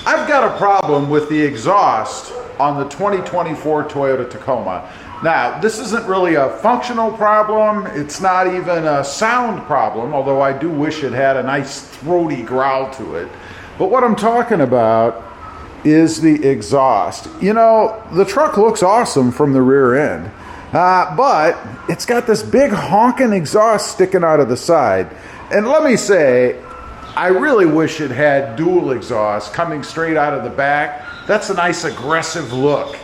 I've got a problem with the exhaust on the 2024 Toyota Tacoma. Now, this isn't really a functional problem. It's not even a sound problem, although I do wish it had a nice throaty growl to it. But what I'm talking about is the exhaust. You know, the truck looks awesome from the rear end, but it's got this big honking exhaust sticking out of the side. And let me say, I really wish it had dual exhaust coming straight out of the back. That's a nice aggressive look,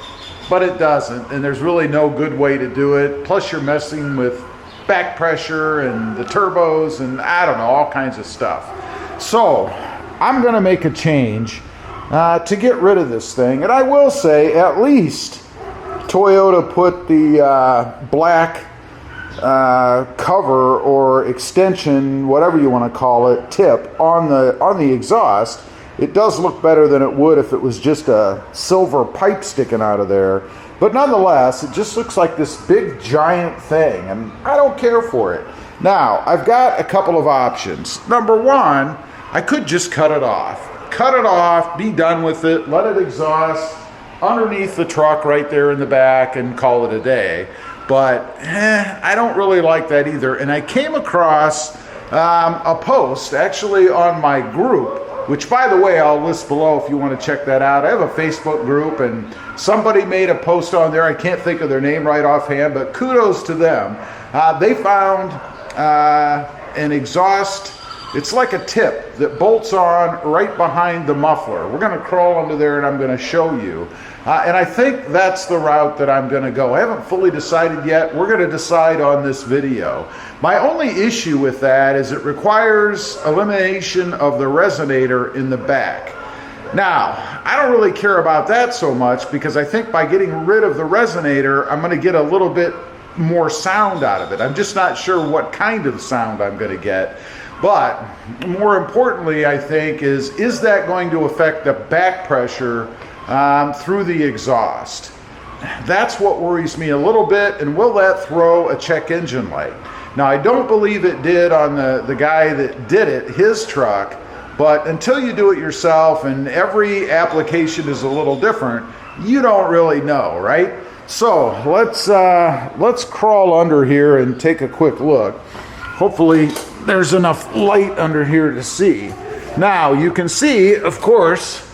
but it doesn't, and there's really no good way to do it. Plus you're messing with back pressure and the turbos and I don't know, all kinds of stuff. So I'm gonna make a change to get rid of this thing. And I will say, at least Toyota put the black cover or extension, whatever you want to call it, tip on the exhaust. It does look better than it would if it was just a silver pipe sticking out of there. But nonetheless, it just looks like this big giant thing, and I don't care for it. Now, I've got a couple of options. Number one, I could just cut it off. Cut it off, be done with it, let it exhaust underneath the truck right there in the back and call it a day. But I don't really like that either. And I came across a post actually on my group, which by the way, I'll list below if you want to check that out. I have a Facebook group and somebody made a post on there. I can't think of their name right offhand, but kudos to them. They found an exhaust. It's like a tip that bolts on right behind the muffler. We're going to crawl under there and I'm going to show you. And I think that's the route that I'm going to go. I haven't fully decided yet. We're going to decide on this video. My only issue with that is it requires elimination of the resonator in the back. Now, I don't really care about that so much because I think by getting rid of the resonator, I'm going to get a little bit more sound out of it. I'm just not sure what kind of sound I'm going to get. But more importantly, I think, is that going to affect the back pressure through the exhaust? That's what worries me a little bit, and will that throw a check engine light? Now, I don't believe it did on the guy that did it, his truck, but until you do it yourself, and every application is a little different, you don't really know, right? So let's crawl under here and take a quick look. Hopefully there's enough light under here to see. Now you can see, of course,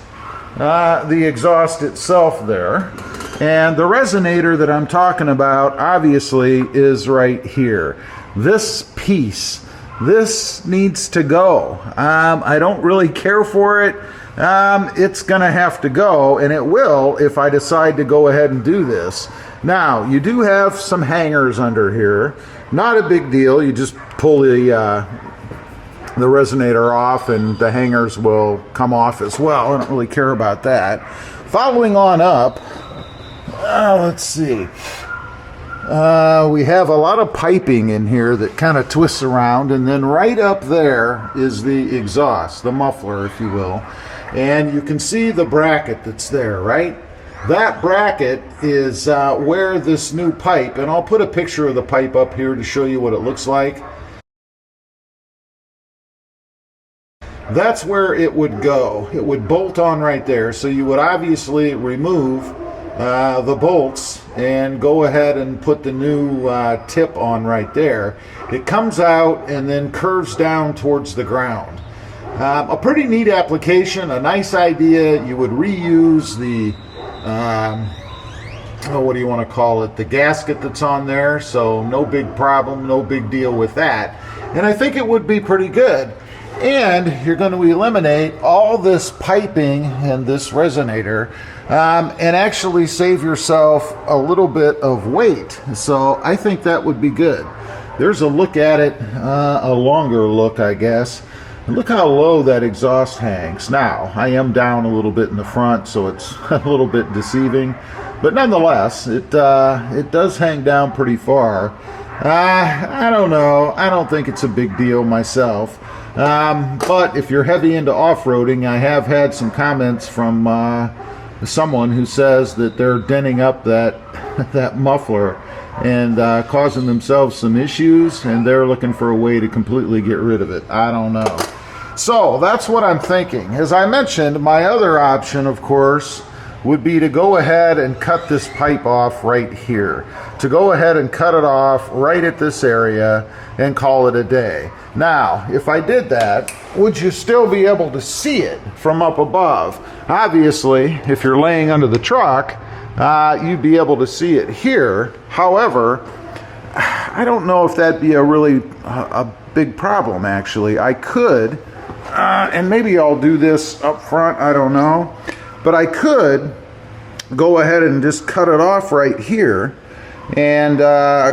the exhaust itself there, and the resonator that I'm talking about obviously is right here. This piece, this needs to go. I don't really care for it. It's gonna have to go, and it will if I decide to go ahead and do this. Now you do have some hangers under here. Not a big deal. You just pull the resonator off and the hangers will come off as well. I don't really care about that. Following on up, let's see. We have a lot of piping in here that kind of twists around, and then right up there is the exhaust, the muffler, if you will. And you can see the bracket that's there, right? That bracket is where this new pipe, and I'll put a picture of the pipe up here to show you what it looks like. That's where it would go. It would bolt on right there. So you would obviously remove the bolts and go ahead and put the new tip on right there. It comes out and then curves down towards the ground. A pretty neat application, a nice idea. You would reuse the what do you want to call it, the gasket that's on there, so no big problem, no big deal with that. And I think it would be pretty good. And you're going to eliminate all this piping and this resonator and actually save yourself a little bit of weight. So I think that would be good. There's a look at it, a longer look, I guess. And look how low that exhaust hangs. Now, I am down a little bit in the front, so it's a little bit deceiving. But nonetheless, it does hang down pretty far. I don't know. I don't think it's a big deal myself. But if you're heavy into off-roading, I have had some comments from someone who says that they're denting up that muffler and causing themselves some issues, and they're looking for a way to completely get rid of it. I don't know. So that's what I'm thinking. As I mentioned, my other option, of course, would be to go ahead and cut this pipe off right here. To go ahead and cut it off right at this area and call it a day. Now, if I did that, would you still be able to see it from up above? Obviously, if you're laying under the truck, you'd be able to see it here. However, I don't know if that'd be a big problem, actually. I could, and maybe I'll do this up front, I don't know. But I could go ahead and just cut it off right here and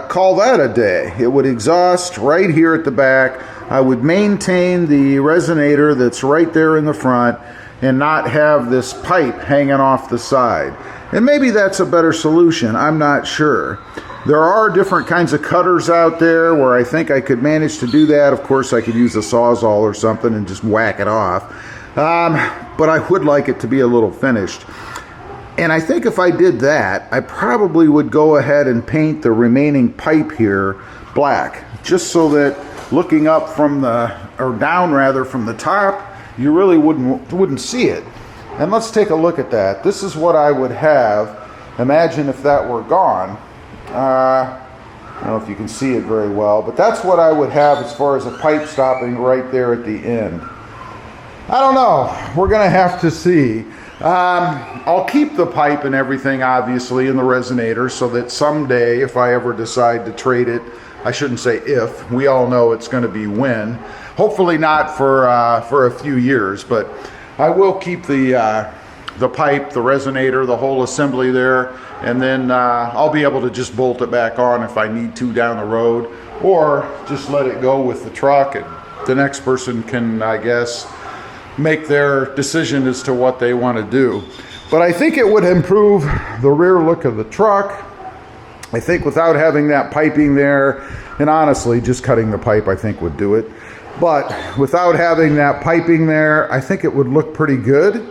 call that a day. It would exhaust right here at the back. I would maintain the resonator that's right there in the front and not have this pipe hanging off the side. And maybe that's a better solution. I'm not sure. There are different kinds of cutters out there where I think I could manage to do that. Of course, I could use a Sawzall or something and just whack it off. But I would like it to be a little finished. And I think if I did that, I probably would go ahead and paint the remaining pipe here black, just so that looking up from down rather from the top, you really wouldn't see it. And let's take a look at that. This is what I would have. Imagine if that were gone. I don't know if you can see it very well, but that's what I would have as far as a pipe stopping right there at the end. I don't know. We're going to have to see. I'll keep the pipe and everything, obviously, in the resonator so that someday, if I ever decide to trade it, I shouldn't say if, we all know it's going to be when. Hopefully not for a few years, but I will keep the pipe, the resonator, the whole assembly there, and then I'll be able to just bolt it back on if I need to down the road, or just let it go with the truck, and the next person can, I guess, make their decision as to what they want to do. But I think it would improve the rear look of the truck. I think without having that piping there, and honestly, just cutting the pipe I think would do it. But without having that piping there, I think it would look pretty good.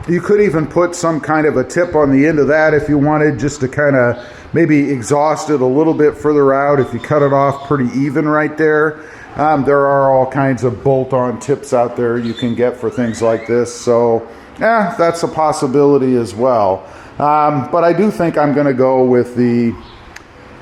You could even put some kind of a tip on the end of that if you wanted, just to kind of maybe exhaust it a little bit further out if you cut it off pretty even right there. There are all kinds of bolt-on tips out there you can get for things like this, so that's a possibility as well. But I do think I'm going to go with the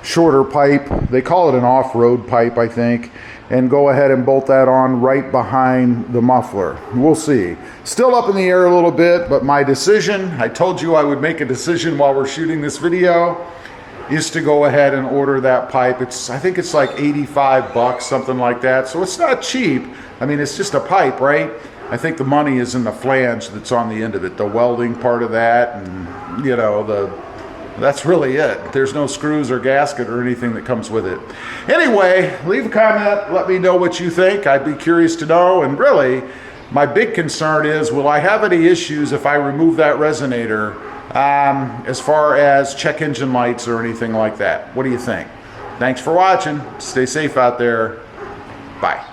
shorter pipe. They call it an off-road pipe, I think, and go ahead and bolt that on right behind the muffler. We'll see. Still up in the air a little bit, but my decision, I told you I would make a decision while we're shooting this video, is to go ahead and order that pipe. I think it's like 85 bucks, something like that. So it's not cheap. I mean, it's just a pipe, right? I think the money is in the flange that's on the end of it, the welding part of that, and you know, that's really it. There's no screws or gasket or anything that comes with it. Anyway, leave a comment, let me know what you think. I'd be curious to know. And really, my big concern is, will I have any issues if I remove that resonator, as far as check engine lights or anything like that? What do you think? Thanks for watching. Stay safe out there. Bye.